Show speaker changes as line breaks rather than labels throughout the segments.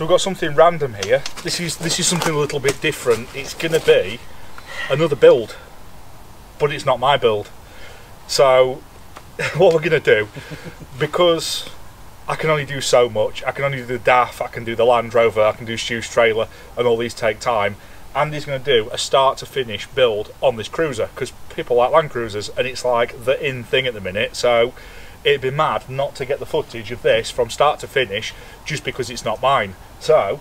So we've got something random here. This is something a little bit different. It's going to be another build, but it's not my build. So what we're going to do, because I can only do so much. I can only do the DAF, I can do the Land Rover, I can do Stu's trailer, and all these take time. Andy's going to do a start to finish build on this cruiser, because people like Land Cruisers, and it's like the in thing at the minute. So it'd be mad not to get the footage of this from start to finish just because it's not mine. So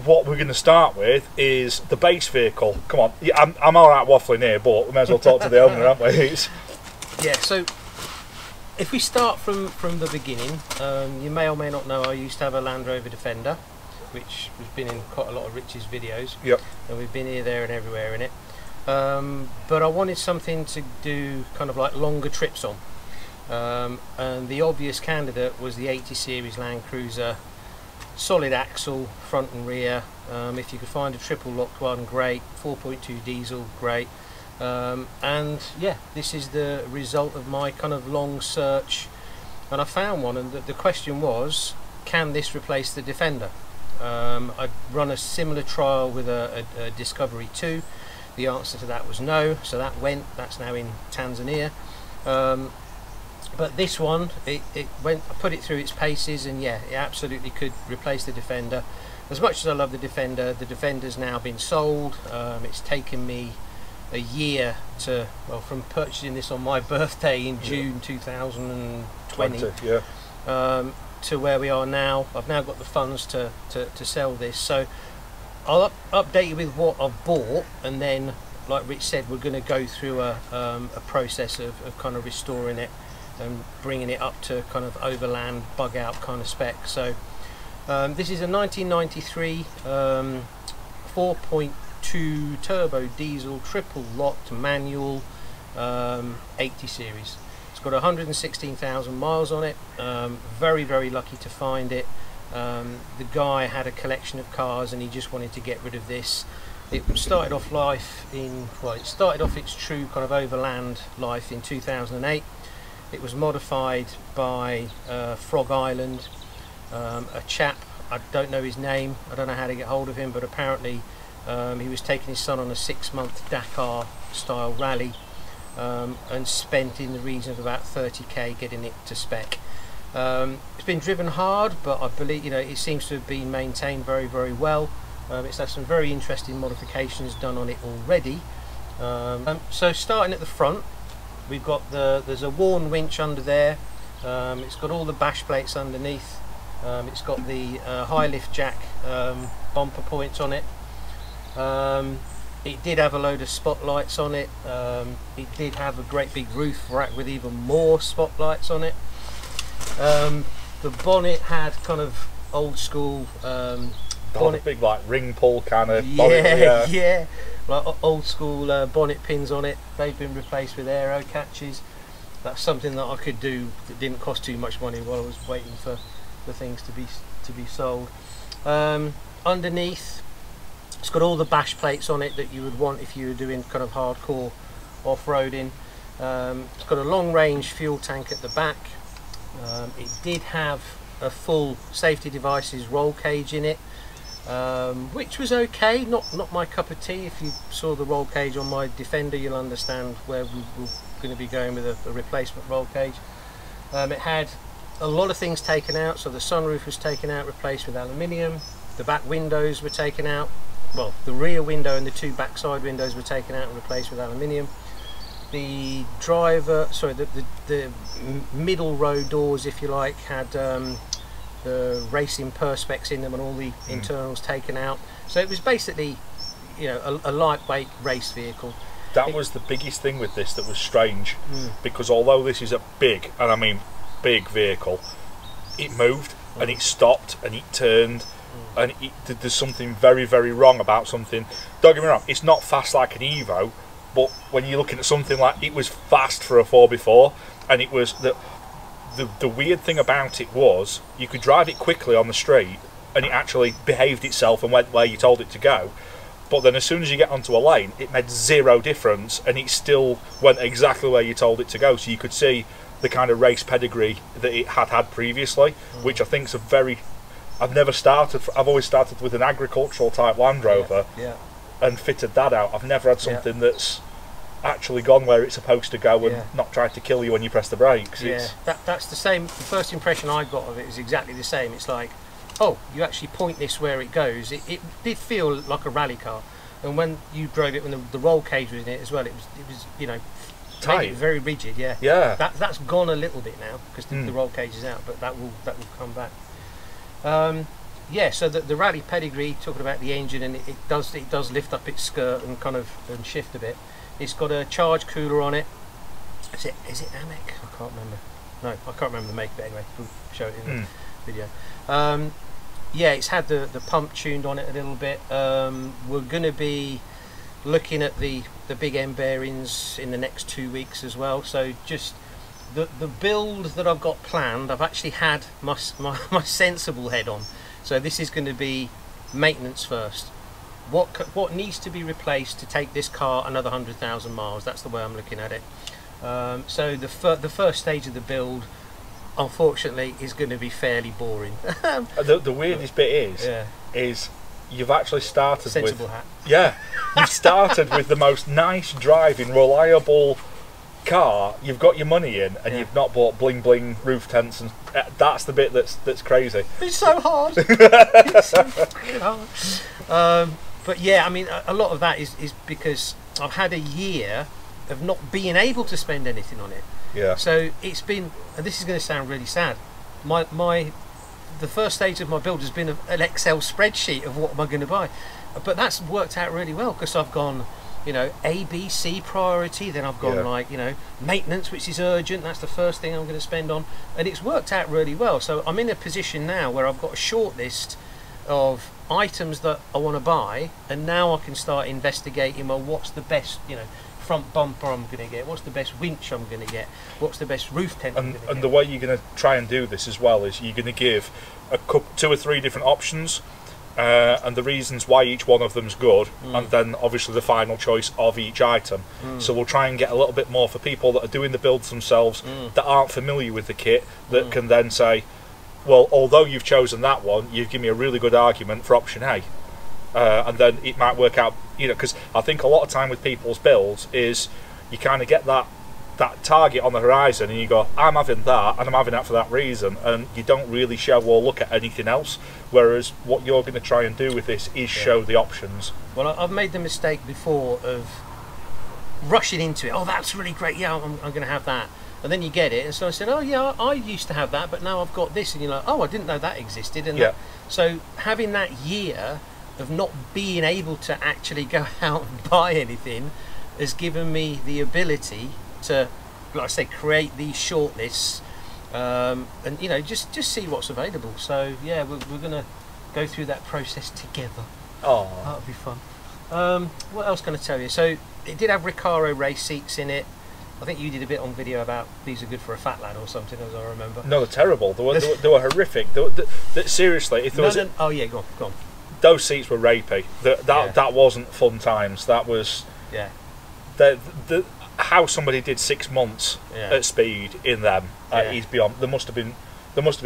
what we're going to start with is the base vehicle. Come on, yeah, I'm all right waffling here, but we may as well talk to the owner, aren't we?
Yeah, so if we start from the beginning, you may or may not know I used to have a Land Rover Defender, which has been in quite a lot of Rich's videos.
Yep.
And we've been here, there and everywhere in it. But I wanted something to do kind of like longer trips on. And the obvious candidate was the 80 series Land Cruiser, solid axle, front and rear. If you could find a triple locked one, great. 4.2 diesel, great. And yeah, this is the result of my kind of long search, and I found one, and the question was, can this replace the Defender? I'd run a similar trial with a Discovery 2. The answer to that was no, so that's now in Tanzania. But this one, I put it through its paces, and yeah, it absolutely could replace the Defender. As much as I love the Defender's now been sold. It's taken me a year to, well, from purchasing this on my birthday in June 2020 to where we are now. I've now got the funds to sell this, so I'll update you with what I've bought, and then, like Rich said, we're going to go through a process of kind of restoring it and bringing it up to kind of overland bug out kind of spec. So this is a 1993 4.2 turbo diesel triple locked manual 80 series. It's got 116,000 miles on it. Very lucky to find it. The guy had a collection of cars and he just wanted to get rid of this. It started off its true kind of overland life in 2008. It was modified by Frog Island, a chap, I don't know his name, I don't know how to get hold of him, but apparently he was taking his son on a 6-month Dakar style rally, and spent in the region of about 30k getting it to spec. It's been driven hard, but I believe, you know, it seems to have been maintained very well. It's had some very interesting modifications done on it already. So starting at the front, we've got there's a Warn winch under there. It's got all the bash plates underneath. It's got the high lift jack bumper points on it. It did have a load of spotlights on it. It did have a great big roof rack with even more spotlights on it. The bonnet had kind of old school bonnet,
big like ring pull kind of
bonnet, yeah, like old school bonnet pins on it. They've been replaced with aero catches. That's something that I could do that didn't cost too much money while I was waiting for the things to be sold. Underneath, it's got all the bash plates on it that you would want if you were doing kind of hardcore off-roading. It's got a long range fuel tank at the back. It did have a full safety devices roll cage in it, which was okay, not my cup of tea. If you saw the roll cage on my Defender, you'll understand where we're going to be going with a replacement roll cage. It had a lot of things taken out, so the sunroof was taken out, replaced with aluminium. The back windows were taken out, well, the rear window and the two back side windows were taken out and replaced with aluminium. The the middle row doors, if you like, had the racing perspex in them and all the internals taken out. So it was basically, you know, a lightweight race vehicle.
That was the biggest thing with this that was strange, because although this is a big, and I mean big vehicle, it moved and it stopped and it turned, and there's something very wrong about something. Don't get me wrong, it's not fast like an Evo, but when you're looking at something like, it was fast for a 4x4, and it was the weird thing about it was you could drive it quickly on the street and it actually behaved itself and went where you told it to go. But then as soon as you get onto a lane, it made zero difference, and it still went exactly where you told it to go. So you could see the kind of race pedigree that it had previously, which I think is a very I've never started. I've always started with an agricultural type Land Rover, and fitted that out. I've never had something that's actually gone where it's supposed to go and not tried to kill you when you press the brakes.
Yeah, that's the same. The first impression I got of it is exactly the same. It's like, oh, you actually point this where it goes. It did feel like a rally car, and when you drove it, when the roll cage was in it as well, it was you know,
tight,
very rigid.
Yeah.
That's gone a little bit now because the roll cage is out, but that will come back. Yeah, so the rally pedigree, talking about the engine, and it does lift up its skirt and kind of shift a bit. It's got a charge cooler on it. Is it Amec? I can't remember. No, I can't remember the make, but anyway, we'll show it in the video. Yeah, it's had the pump tuned on it a little bit. We're going to be looking at the big end bearings in the next 2 weeks as well. So just the build that I've got planned, I've actually had my sensible head on. So this is going to be maintenance first. What needs to be replaced to take this car another 100,000 miles? That's the way I'm looking at it. So the first stage of the build, unfortunately, is going to be fairly boring.
The weirdest bit is you've actually started
sensible
with
hat.
You've started with the most nice driving, reliable car. You've got your money in, and you've not bought bling bling roof tents, and that's the bit that's crazy.
It's so hard. It's so fucking hard. But yeah, I mean, a lot of that is because I've had a year of not being able to spend anything on it.
Yeah.
So it's been, and this is going to sound really sad. The first stage of my build has been an Excel spreadsheet of what am I going to buy, but that's worked out really well because I've gone, you know, A, B, C priority. Then I've gone like, you know, maintenance, which is urgent. That's the first thing I'm going to spend on, and it's worked out really well. So I'm in a position now where I've got a short list of items that I want to buy, and now I can start investigating. Well, what's the best, you know, front bumper I'm going to get? What's the best winch I'm going to get? What's the best roof tent I'm going to get?
And the way you're going to try and do this as well is you're going to give two or three different options, and the reasons why each one of them's good, and then obviously the final choice of each item. So we'll try and get a little bit more for people that are doing the builds themselves, that aren't familiar with the kit, that can then say, well, although you've chosen that one, you've given me a really good argument for option A. And then it might work out, you know, because I think a lot of time with people's builds is you kind of get that target on the horizon and you go, I'm having that, and I'm having that for that reason, and you don't really show or look at anything else, whereas what you're going to try and do with this is show the options.
Well, I've made the mistake before of rushing into it. Oh, that's really great, yeah, I'm going to have that. And then you get it, and so I said, oh yeah, I used to have that, but now I've got this, and you're like, oh, I didn't know that existed. And so having that year of not being able to actually go out and buy anything has given me the ability to, like I say, create these shortlists, and you know, just see what's available. So yeah, we're gonna go through that process together.
Oh,
that'll be fun. What else can I tell you? So it did have Recaro race seats in it. I think you did a bit on video about these are good for a fat lad or something, as I remember.
No, they're terrible. They were horrific. Seriously, if there was
oh yeah, go on.
Those seats were rapey. That wasn't fun times. That was how somebody did 6 months at speed in them is beyond. There must have been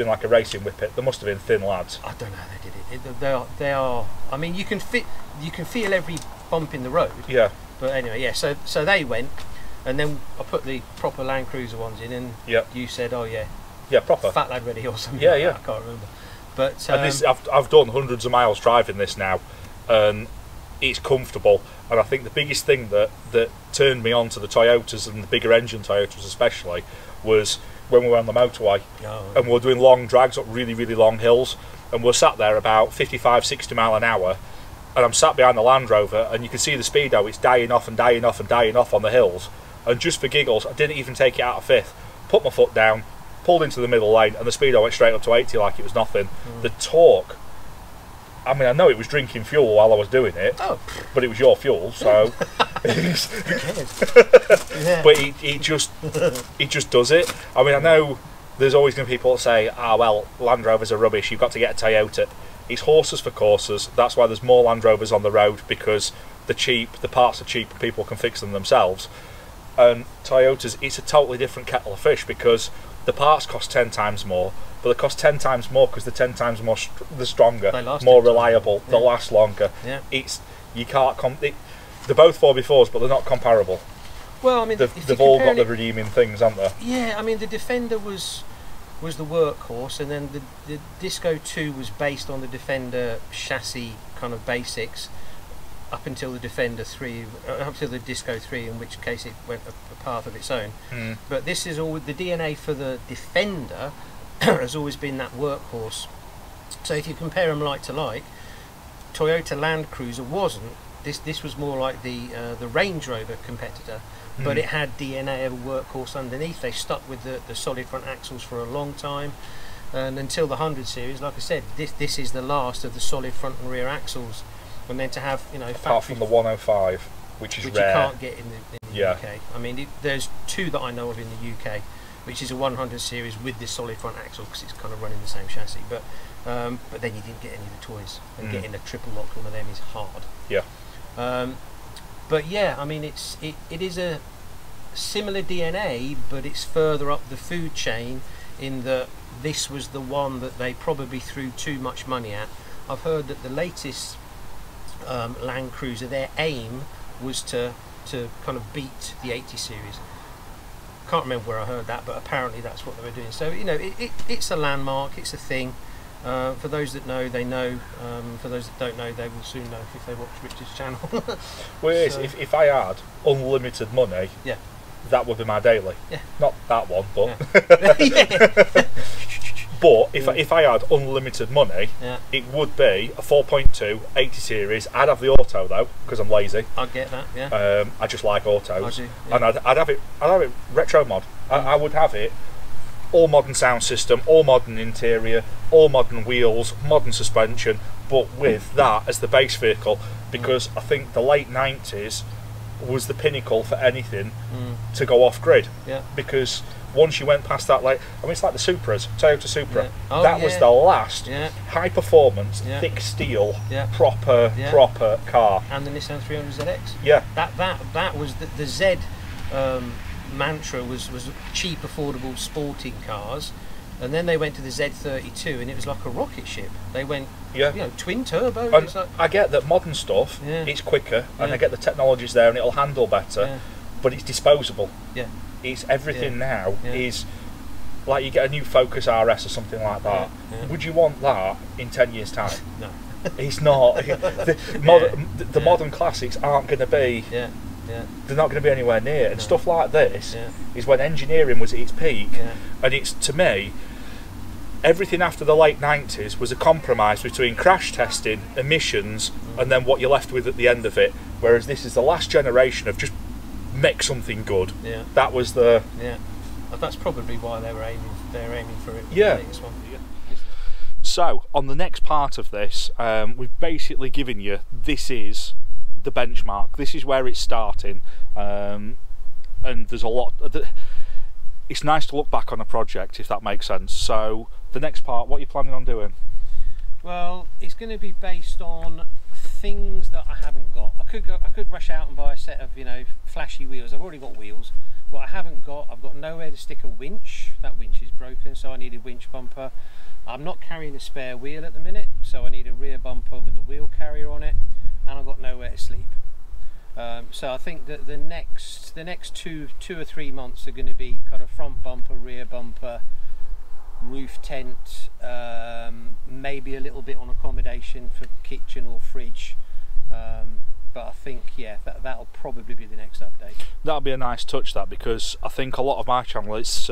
like a racing whippet. There must have been thin lads.
I don't know how they did it. They are. I mean, you can feel every bump in the road. Yeah. But anyway, yeah. So they went. And then I put the proper Land Cruiser ones in, and you said, "Oh yeah,
proper
fat lad ready" or something.
Yeah,
like that. I can't remember. But
and this, I've done hundreds of miles driving this now, and it's comfortable. And I think the biggest thing that turned me on to the Toyotas, and the bigger engine Toyotas especially, was when we were on the motorway and we were doing long drags up really, really long hills, and we're sat there about 55, 60 mile an hour, and I'm sat behind the Land Rover, and you can see the speedo, it's dying off and dying off and dying off on the hills. And just for giggles, I didn't even take it out of fifth. Put my foot down, pulled into the middle lane, and the speedo went straight up to 80 like it was nothing. The torque, I mean, I know it was drinking fuel while I was doing it, but it was your fuel, so. But it just does it. I mean, I know there's always going to be people that say, well, Land Rovers are rubbish, you've got to get a Toyota. It's horses for courses. That's why there's more Land Rovers on the road, because they're cheap, the parts are cheap, people can fix them themselves. And Toyotas, it's a totally different kettle of fish, because the parts cost 10 times more, but they cost 10 times more because they're 10 times more they're stronger,
They last
more
10 times
reliable,
more.
they
Yeah.
last longer.
Yeah.
It's you can't they're both 4x4s, but they're not comparable.
Well, I mean, if
They've
you're
all got
comparing
the
it-
redeeming things, haven't they?
Yeah, I mean, the Defender was the workhorse, and then the Disco 2 was based on the Defender chassis kind of basics up until the Defender 3, up until the Disco 3, in which case it went a path of its own.
Mm.
But this is all the DNA for the Defender has always been that workhorse. So if you compare them like to like, Toyota Land Cruiser wasn't. This was more like the Range Rover competitor, but it had DNA of a workhorse underneath. They stuck with the solid front axles for a long time, and until the 100 series, like I said, this is the last of the solid front and rear axles. And then to have,
Apart
factory,
from the 105, which is
which
rare.
you can't get in the
Yeah.
UK. I mean, there's two that I know of in the UK, which is a 100 series with this solid front axle because it's kind of running the same chassis. But then you didn't get any of the toys, and getting a triple locked one of them is hard.
Yeah.
But yeah, I mean, it is a similar DNA, but it's further up the food chain in that this was the one that they probably threw too much money at. I've heard that the latest Land Cruiser, their aim was to kind of beat the 80 series. Can't remember where I heard that, but apparently that's what they were doing. So it's a landmark, it's a thing. For those that know, they know. For those that don't know, they will soon know if they watch Richard's channel.
Well, it is,
So-
if I had unlimited money,
Yeah.
that would be my daily.
Yeah.
Not that one, but
Yeah.
but if I had unlimited money,
Yeah,
it would be a 4.2 80 series. I'd have the auto though, because I'm lazy.
I get that. Yeah,
I just like autos,
I do, yeah.
and I'd have it retro mod. I would have it all modern sound system, all modern interior, all modern wheels, modern suspension, but with that as the base vehicle, because I think the late 90s was the pinnacle for anything to go off grid.
yeah.
Because once you went past that, it's like the Supras, Toyota Supra.
Yeah. Oh,
that was
yeah.
the last
Yeah.
high performance,
Yeah.
thick steel,
Yeah.
proper
Yeah.
car.
And the Nissan 300ZX.
Yeah,
That was the Z mantra was cheap, affordable, sporting cars, and then they went to the Z32, and it was like a rocket ship. They went,
yeah.
twin turbo.
And
It's like,
I get that modern stuff,
Yeah.
it's quicker, and
Yeah.
I get the technology's there and it'll handle better,
Yeah.
but it's disposable.
yeah,
It's everything now
Yeah.
is like you get a new Focus RS or something like that.
Yeah. Yeah.
Would you want that in 10 years' time?
no,
It's not. The modern classics aren't going to be.
yeah, yeah,
They're not going to be anywhere near. And
No.
stuff like this
yeah,
is when engineering was at its peak.
yeah.
And it's, to me, everything after the late 90s was a compromise between crash testing, emissions, and then what you're left with at the end of it. Whereas this is the last generation of just make something good.
Yeah.
That was the.
Yeah, that's probably why they're aiming for it.
Yeah.
The latest one.
So, on the next part of this, we've basically given you, this is the benchmark, this is where it's starting, and there's a lot, it's nice to look back on a project, if that makes sense. So, the next part, what are you planning on doing?
Well, it's going to be based on things that I haven't got. I could rush out and buy a set of flashy wheels. I've already got wheels. What I haven't got, I've got nowhere to stick a winch. That winch is broken, so I need a winch bumper. I'm not carrying a spare wheel at the minute, so I need a rear bumper with a wheel carrier on it, and I've got nowhere to sleep. So I think that the next 2 or 3 months are going to be kind of front bumper, rear bumper, roof tent, maybe a little bit on accommodation for kitchen or fridge. But I think, yeah, that'll probably be the next update.
That'll be a nice touch, that, because I think a lot of my channel is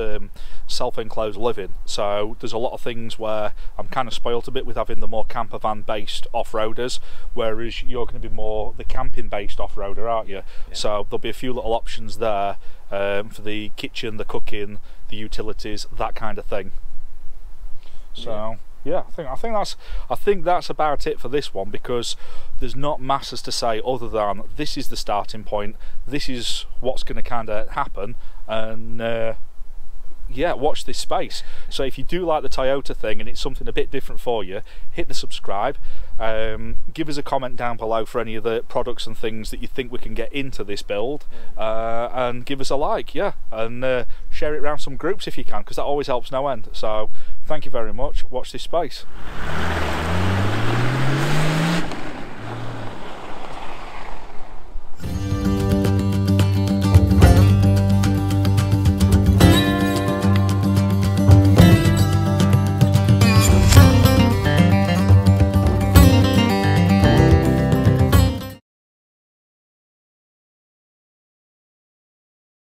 self-enclosed living, so there's a lot of things where I'm kind of spoilt a bit with having the more camper van based off-roaders, whereas you're going to be more the camping based off-roader, aren't you?
Yeah.
So there'll be a few little options there for the kitchen, the cooking, the utilities, that kind of thing. So yeah, I think that's about it for this one, because there's not masses to say other than this is the starting point, this is what's going to kind of happen, and yeah, watch this space. So if you do like the Toyota thing and it's something a bit different for you, hit the subscribe, give us a comment down below for any of the products and things that you think we can get into this build, and give us a like, yeah, and share it around some groups if you can, because that always helps no end. So thank you very much. Watch this space.